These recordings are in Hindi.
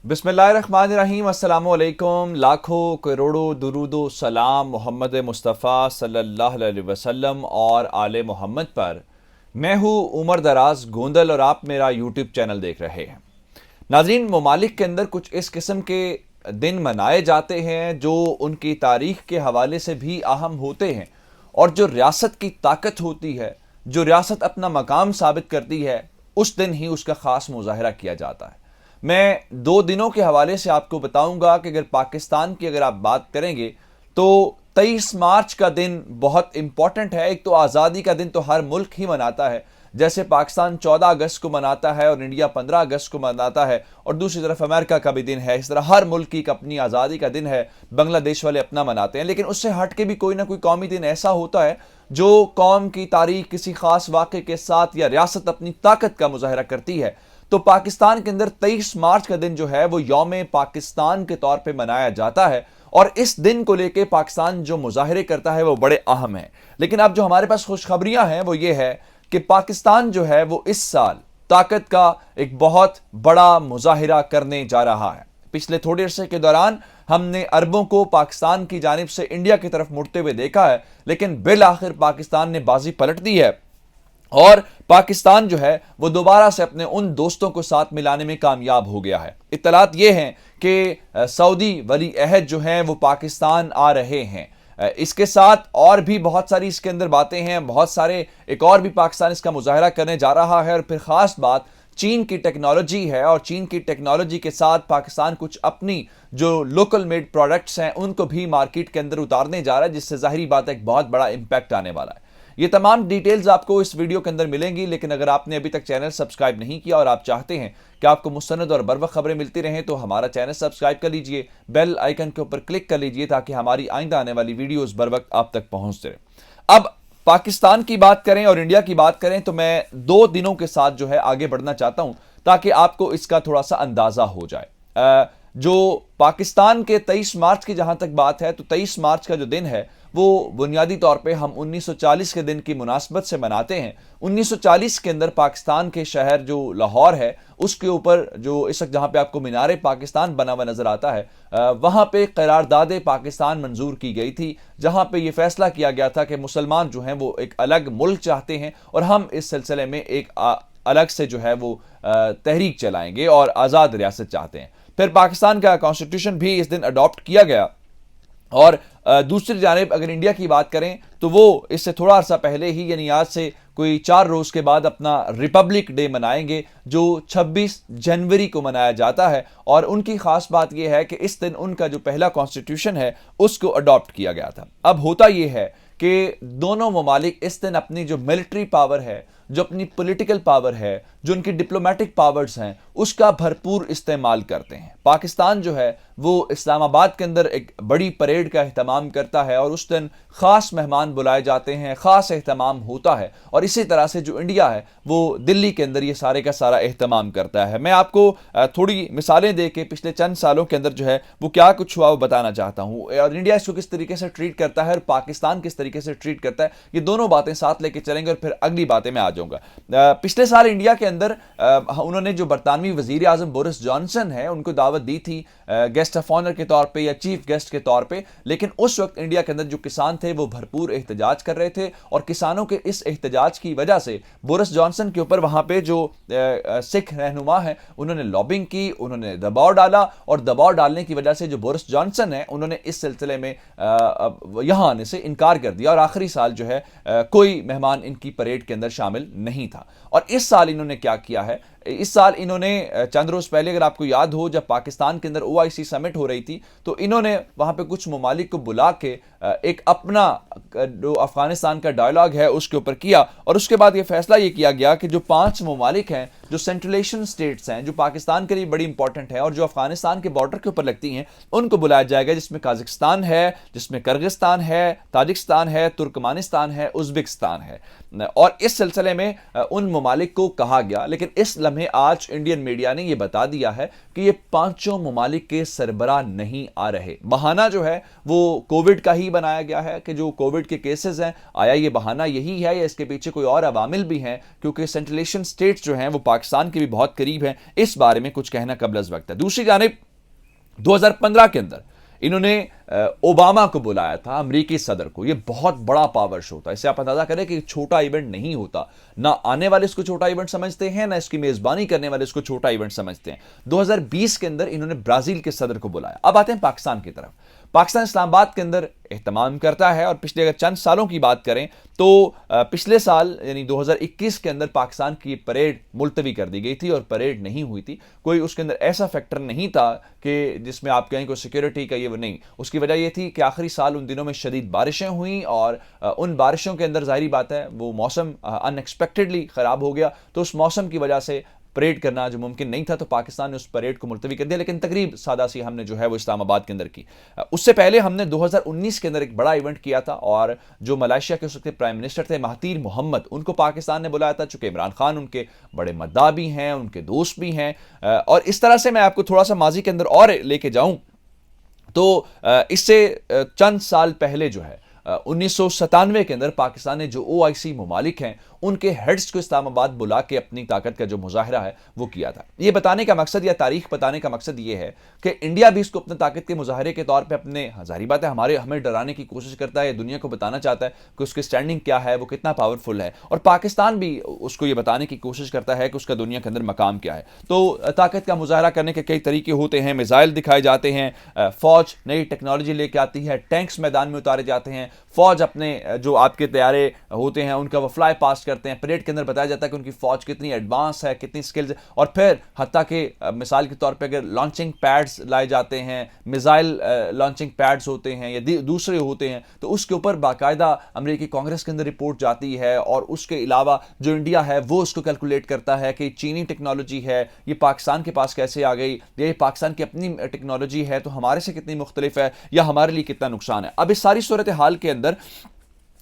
बिस्मिल्लाहिर्रहमानिर्रहीम। अस्सलामुअलैकुम। लाखों करोड़ों दुरूदो सलाम मोहम्मद मुस्तफ़ा सल्लल्लाहु अलैहि वसल्लम और आले मोहम्मद पर। मैं हूँ उमर दराज गोंदल और आप मेरा यूट्यूब चैनल देख रहे हैं। नाज़रीन, ममालिक के अंदर कुछ इस किस्म के दिन मनाए जाते हैं जो उनकी तारीख के हवाले से भी अहम होते हैं, और जो रियासत की ताकत होती है, जो रियासत अपना मकाम साबित करती है, उस दिन ही उसका ख़ास मुजाहरा किया जाता है। मैं 2 दिनों के हवाले से आपको बताऊंगा कि अगर पाकिस्तान की अगर आप बात करेंगे तो 23 मार्च का दिन बहुत इंपॉर्टेंट है। एक तो आज़ादी का दिन तो हर मुल्क ही मनाता है, जैसे पाकिस्तान 14 अगस्त को मनाता है और इंडिया 15 अगस्त को मनाता है, और दूसरी तरफ अमेरिका का भी दिन है। इस तरह हर मुल्क की अपनी आज़ादी का दिन है, बांग्लादेश वाले अपना मनाते हैं। लेकिन उससे हट के भी कोई ना कोई कौमी दिन ऐसा होता है जो कौम की तारीख किसी खास वाक़े के साथ या रियासत अपनी ताकत का मुजाहरा करती है। तो पाकिस्तान के अंदर 23 मार्च का दिन जो है वो यौम पाकिस्तान के तौर पे मनाया जाता है, और इस दिन को लेके पाकिस्तान जो मुजाहरे करता है वो बड़े अहम है। लेकिन अब जो हमारे पास खुशखबरियां हैं वो ये है कि पाकिस्तान जो है वो इस साल ताकत का एक बहुत बड़ा मुजाहिरा करने जा रहा है। पिछले थोड़े अरसे के दौरान हमने अरबों को पाकिस्तान की जानिब से इंडिया की तरफ मुड़ते हुए देखा है, लेकिन बिल आखिर पाकिस्तान ने बाजी पलट दी है और पाकिस्तान जो है वो दोबारा से अपने उन दोस्तों को साथ मिलाने में कामयाब हो गया है। इत्तलात ये हैं कि सऊदी वली अहद जो हैं वो पाकिस्तान आ रहे हैं। इसके साथ और भी बहुत सारी इसके अंदर बातें हैं, बहुत सारे एक और भी पाकिस्तान इसका मुजाहरा करने जा रहा है। और फिर खास बात चीन की टेक्नोलॉजी है, और चीन की टेक्नोलॉजी के साथ पाकिस्तान कुछ अपनी जो लोकल मेड प्रोडक्ट्स हैं उनको भी मार्केट के अंदर उतारने जा रहा है, जिससे जाहिरी बात है एक बहुत बड़ा इंपैक्ट आने वाला है। ये तमाम डिटेल्स आपको इस वीडियो के अंदर मिलेंगी। लेकिन अगर आपने अभी तक चैनल सब्सक्राइब नहीं किया और आप चाहते हैं कि आपको मुस्तनद और बर वक्त खबरें मिलती रहें तो हमारा चैनल सब्सक्राइब कर लीजिए, बेल आइकन के ऊपर क्लिक कर लीजिए ताकि हमारी आइंदा आने वाली वीडियोस बर वक्त आप तक पहुंचते रहे। अब पाकिस्तान की बात करें और इंडिया की बात करें तो मैं 2 दिनों के साथ जो है आगे बढ़ना चाहता हूं ताकि आपको इसका थोड़ा सा अंदाजा हो जाए। जो पाकिस्तान के 23 मार्च की जहां तक बात है तो 23 मार्च का जो दिन है वो बुनियादी तौर पे हम 1940 के दिन की मुनासबत से मनाते हैं। 1940 के अंदर पाकिस्तान के शहर जो लाहौर है उसके ऊपर जो इस वक्त जहां पे आपको मीनार पाकिस्तान बना हुआ नजर आता है, वहां पे करारदाद पाकिस्तान मंजूर की गई थी, जहां पे ये फैसला किया गया था कि मुसलमान जो हैं वो एक अलग मुल्क चाहते हैं और हम इस सिलसिले में एक अलग से जो है वो तहरीक चलाएंगे और आज़ाद रियासत चाहते हैं। फिर पाकिस्तान का कॉन्स्टिट्यूशन भी इस दिन अडॉप्ट किया गया। और दूसरी जानिब अगर इंडिया की बात करें तो वो इससे थोड़ा अर्सा पहले ही यानी आज से कोई 4 रोज के बाद अपना रिपब्लिक डे मनाएंगे जो 26 जनवरी को मनाया जाता है। और उनकी खास बात यह है कि इस दिन उनका जो पहला कॉन्स्टिट्यूशन है उसको अडॉप्ट किया गया था। अब होता यह है कि दोनों ममालिक इस दिन अपनी जो मिलिट्री पावर है, जो अपनी पॉलिटिकल पावर है, जो उनकी डिप्लोमेटिक पावर्स हैं, उसका भरपूर इस्तेमाल करते हैं। पाकिस्तान जो है वो इस्लामाबाद के अंदर एक बड़ी परेड का एहतमाम करता है और उस दिन ख़ास मेहमान बुलाए जाते हैं, ख़ास एहतमाम होता है। और इसी तरह से जो इंडिया है वो दिल्ली के अंदर ये सारे का सारा एहतमाम करता है। मैं आपको थोड़ी मिसालें दे के पिछले चंद सालों के अंदर जो है वो क्या कुछ हुआ वो बताना चाहता हूँ, और इंडिया इसको किस तरीके से ट्रीट करता है और पाकिस्तान किस तरीके से ट्रीट करता है। ये दोनों बातें साथ लेके चलेंगे और फिर अगली बातें मैं आ जाऊँगा। पिछले साल इंडिया के अंदर उन्होंने जो बरतानवी वजीर आजम बोरिस जॉनसन है उनको दावत दी थी गेस्ट ऑफ ऑनर के तौर पे या चीफ गेस्ट के तौर पे। लेकिन उस वक्त इंडिया के अंदर जो किसान थे वो भरपूर एहतजाज कर रहे थे, और किसानों के इस एहतजाज की वजह से बोरिस जॉनसन के ऊपर वहां पे जो सिख रहनुमा है उन्होंने लॉबिंग की, उन्होंने दबाव डाला, और दबाव डालने की वजह से जो बोरिस जॉनसन है उन्होंने इस सिलसिले में यहां आने से इनकार कर दिया और आखिरी साल जो है कोई मेहमान इनकी परेड के अंदर शामिल नहीं था। और इस साल इन्होंने क्या किया है, इस साल इन्होंने चंद रोज पहले अगर आपको याद हो जब पाकिस्तान के अंदर ओआईसी समिट हो रही थी तो इन्होंने वहां पे कुछ ममालिक को बुला के एक अपना जो अफगानिस्तान का डायलॉग है उसके ऊपर किया, और उसके बाद ये फैसला ये किया गया कि जो 5 ममालिक हैं जो सेंट्रल एशियन स्टेट्स हैं जो पाकिस्तान के लिए बड़ी इंपॉर्टेंट है और जो अफगानिस्तान के बॉर्डर के ऊपर लगती हैं उनको बुलाया जाएगा, जिसमें काजाकिस्तान है, जिसमें किर्गिस्तान है, ताजिकिस्तान है, तुर्कमानिस्तान है, उज्बेकिस्तान है। और इस सिलसिले में उन ममालिक को कहा गया। लेकिन इस लम्हे आज इंडियन मीडिया ने यह बता दिया है कि ये 5 ममालिक के सरबराह नहीं आ रहे। बहाना जो है वो कोविड का ही बनाया गया है कि जो कोविड के केसेस हैं, आया ये बहाना यही है या इसके पीछे कोई और अवामिल भी हैं, क्योंकि सेंट्रल एशियन स्टेट्स जो हैं वो पाकिस्तान के भी बहुत करीब हैं, इस बारे में कुछ कहना कबल अज़ वक्त है। दूसरी जानिब 2015 के अंदर इन्होंने ओबामा को बुलाया था, अमेरिकी सदर को। यह बहुत बड़ा पावर शो था। इससे आप अंदाजा करें कि छोटा इवेंट नहीं होता। ना आने वाले इसको छोटा इवेंट समझते हैं, ना इसकी मेजबानी करने वाले इसको छोटा इवेंट समझते हैं। 2020 के अंदर इन्होंने ब्राजील के सदर को बुलाया। अब आते हैं पाकिस्तान की तरफ। पाकिस्तान इस्लामाबाद के अंदर एहतमाम करता है, और पिछले अगर चंद सालों की बात करें तो पिछले साल यानी 2021 के अंदर पाकिस्तान की परेड मुलतवी कर दी गई थी और परेड नहीं हुई थी। कोई उसके अंदर ऐसा फैक्टर नहीं था कि जिसमें आप कहें कोई सिक्योरिटी का ये वो नहीं। उसकी वजह यह थी कि आखिरी साल उन दिनों में शदीद बारिशें हुई, और उन बारिशों के अंदर जाहिर बात है वो मौसम अनएक्सपेक्टेडली ख़राब हो गया, तो उस मौसम की वजह से परेड करना जो मुमकिन नहीं था, तो पाकिस्तान ने उस परेड को मुलतवी कर दिया। लेकिन तकरीब सादा सी हमने जो है वो इस्लामाबाद के अंदर की। उससे पहले हमने 2019 के अंदर एक बड़ा इवेंट किया था, और जो मलेशिया के उस वक्त प्राइम मिनिस्टर थे महातीर मोहम्मद, उनको पाकिस्तान ने बुलाया था। चूंकि इमरान खान उनके बड़े मद्दाह भी हैं, उनके दोस्त भी हैं, और इस तरह से मैं आपको थोड़ा सा माजी के अंदर और लेके जाऊं तो इससे चंद साल पहले जो है 1997 के अंदर पाकिस्तान ने जो OIC ममालिक हैं उनके हेड्स को इस्लामाबाद बुला के अपनी ताकत का जो मुजाहिरा है वो किया था। ये बताने का मकसद या तारीख बताने का मकसद ये है कि इंडिया भी इसको अपने ताकत के मुजाहिरे के तौर पे अपने, जाहिर बात है हमें डराने की कोशिश करता है, दुनिया को बताना चाहता है कि उसकी स्टैंडिंग क्या है, वो कितना पावरफुल है, और पाकिस्तान भी उसको ये बताने की कोशिश करता है कि उसका दुनिया के अंदर मकाम क्या है। तो ताकत का मुजाहिरा करने के कई तरीके होते हैं। मिसाइल दिखाए जाते हैं, फौज नई टेक्नोलॉजी लेके आती है, टैंक्स मैदान में उतारे जाते हैं, फौज अपने जो आपके तैयारे होते हैं उनका वो फ्लाई पास्ट करते हैं। परेड के अंदर बताया जाता है कि उनकी फौज कितनी एडवांस है, कितनी स्किल्स है, और फिर हत्ता के मिसाल के तौर पे अगर लॉन्चिंग पैड्स लाए जाते हैं, मिसाइल लॉन्चिंग पैड्स होते हैं या दूसरे होते हैं, तो उसके ऊपर बाकायदा अमेरिकी कांग्रेस के अंदर रिपोर्ट जाती है, और उसके अलावा जो इंडिया है वो उसको कैलकुलेट करता है कि चीनी टेक्नोलॉजी है ये पाकिस्तान के पास कैसे आ गई, ये पाकिस्तान की अपनी टेक्नोलॉजी है तो हमारे से कितनी मुख्तलिफ है या हमारे लिए कितना नुकसान है। अब इस सारी सूरत हाल के अंदर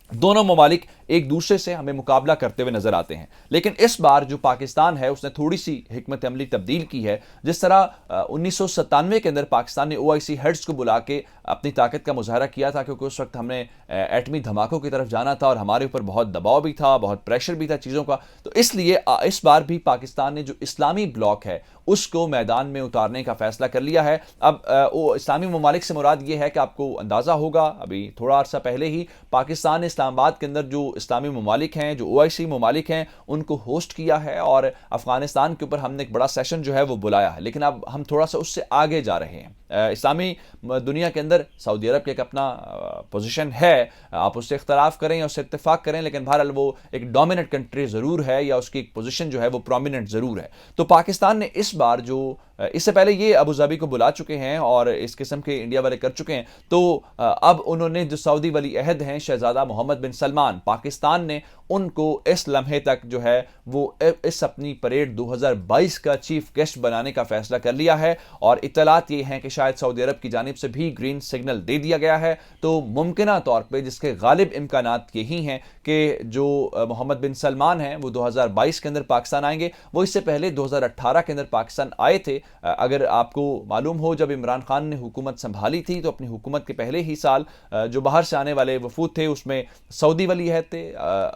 दोनों ममालिक एक दूसरे से हमें मुकाबला करते हुए नजर आते हैं। लेकिन इस बार जो पाकिस्तान है उसने थोड़ी सी हिकमत अमली तब्दील की है। जिस तरह 1997 के अंदर पाकिस्तान ने OIC हेड्स को बुला के अपनी ताकत का मुजाहरा किया था, क्योंकि उस वक्त हमने एटमी धमाकों की तरफ जाना था और हमारे ऊपर बहुत दबाव भी था, बहुत प्रेशर भी था चीज़ों का। तो इसलिए इस बार भी पाकिस्तान ने जो इस्लामी ब्लॉक है उसको मैदान में उतारने का फैसला कर लिया है। अब इस्लामी ममालिक से मुराद ये है कि आपको अंदाज़ा होगा अभी थोड़ा अर्सा पहले ही पाकिस्तान ने इस्लामाबाद के अंदर जो इस्लामी ममालिक हैं, जो OIC ममालिक हैं, उनको होस्ट किया है, और अफगानिस्तान के ऊपर हमने एक बड़ा सेशन जो है वो बुलाया है। लेकिन अब हम थोड़ा सा उससे आगे जा रहे हैं। इस्लामी दुनिया के अंदर सऊदी अरब के एक अपना पोजीशन है, आप उससे इख्तलाफ करें या उससे इत्तेफाक करें, लेकिन बहरहाल वो एक डोमिनेंट कंट्री ज़रूर है, या उसकी एक पोजीशन जो है वो प्रोमिनेंट ज़रूर है। तो पाकिस्तान ने इस बार जो इससे पहले ये अबू धाबी को बुला चुके हैं और इस किस्म के इंडिया वाले कर चुके हैं, तो अब उन्होंने जो सऊदी वली अहद हैं शहजादा मोहम्मद बिन सलमान, पाकिस्तान ने उनको इस लम्हे तक जो है वो इस अपनी परेड 2022 का चीफ गेस्ट बनाने का फैसला कर लिया है। और इत्तलात ये हैं कि शायद सऊदी अरब की जानिब से भी ग्रीन सिग्नल दे दिया गया है। तो मुमकिना तौर पर जिसके गालिब इम्कानात यही हैं कि जो मोहम्मद बिन सलमान हैं वो 2022 के अंदर पाकिस्तान आएंगे। वो इससे पहले 2018 के अंदर पाकिस्तान आए थे। अगर आपको मालूम हो, जब इमरान खान ने हुकूमत संभाली थी तो अपनी हुकूमत के पहले ही साल जो बाहर से आने वाले वफूद थे उसमें सऊदी वली अहद थे,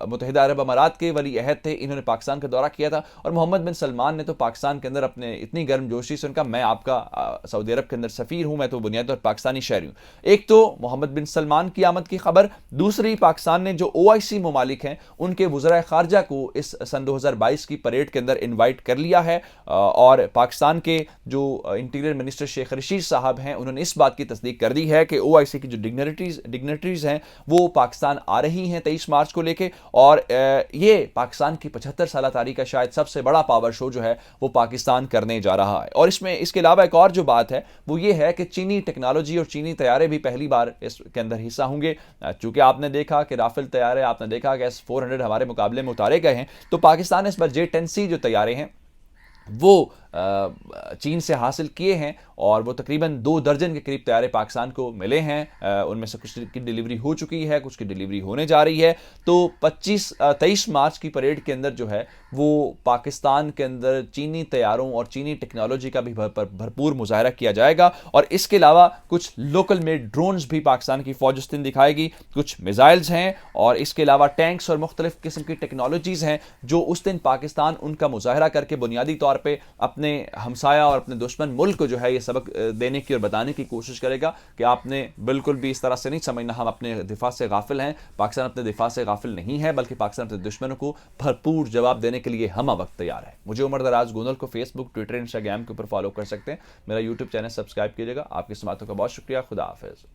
मुत्तहिदा अरब अमारात के वली अहद थे, इन्होंने पाकिस्तान का दौरा किया था। और मोहम्मद बिन सलमान ने तो पाकिस्तान के अंदर अपने इतनी गर्मजोशी से उनका, मैं आपका सऊदी अरब के अंदर सफ़ीर हूँ, मैं तो बुनियादी तौर पर पाकिस्तानी शहरी हूँ। एक तो मोहम्मद बिन सलमान की आमद की खबर, दूसरी पाकिस्तान ने जो OIC ममालिक हैं उनके वज़राए ख़ारजा को इस सन 2022 की परेड के अंदर इन्वाइट कर लिया है। और पाकिस्तान के जो इंटीरियर मिनिस्टर शेख रशीद साहब हैं उन्होंने इस बात की तस्दीक कर दी है कि OIC की जो डिग्नेटरीज हैं वो पाकिस्तान आ रही हैं 23 मार्च को लेके। और ये पाकिस्तान की 75 साल तारीख का शायद सबसे बड़ा पावर शो जो है वो पाकिस्तान करने जा रहा है। और इसमें इसके अलावा एक और जो बात है वो ये है कि चीनी टेक्नोलॉजी और चीनी तैयारे भी पहली बार इसके अंदर हिस्सा होंगे। चूंकि आपने देखा कि राफेल तैयारे, आपने देखा कि S-400 हमारे मुकाबले में उतारे गए हैं, तो पाकिस्तान इस बार J-10C जो तैयारे हैं वो चीन से हासिल किए हैं और वो तकरीबन 2 दर्जन के करीब तैयारे पाकिस्तान को मिले हैं। उनमें से कुछ की डिलीवरी हो चुकी है, कुछ की डिलीवरी होने जा रही है। तो 23 मार्च की परेड के अंदर जो है वो पाकिस्तान के अंदर चीनी तैयारों और चीनी टेक्नोलॉजी का भी भरपूर मुजाहरा किया जाएगा। और इसके अलावा कुछ लोकल मेड ड्रोन्स भी पाकिस्तान की फौज उस दिन दिखाएगी, कुछ मिसाइल्स हैं और इसके अलावा टैंक्स और मुख्तलिफ किस्म की टेक्नोलॉजीज़ हैं जो उस दिन पाकिस्तान उनका मुजाहरा करके बुनियादी तौर पर अपने हमसाया और अपने दुश्मन मुल्क को जो है ये सबक देने की और बताने की कोशिश करेगा कि आपने बिल्कुल भी इस तरह से नहीं समझना हम अपने दिफा से गाफिल हैं। पाकिस्तान अपने दिफा से गाफिल नहीं है, बल्कि पाकिस्तान अपने दुश्मनों को भरपूर जवाब देने के लिए हम वक्त तैयार है। मुझे उमर दराज गोंदल को फेसबुक, ट्विटर, इंस्टाग्राम के ऊपर फॉलो कर सकते हैं। मेरा यूट्यूब चैनल सब्सक्राइब कीजिएगा। आपकी समातों का बहुत शुक्रिया। खुदा हाफिज।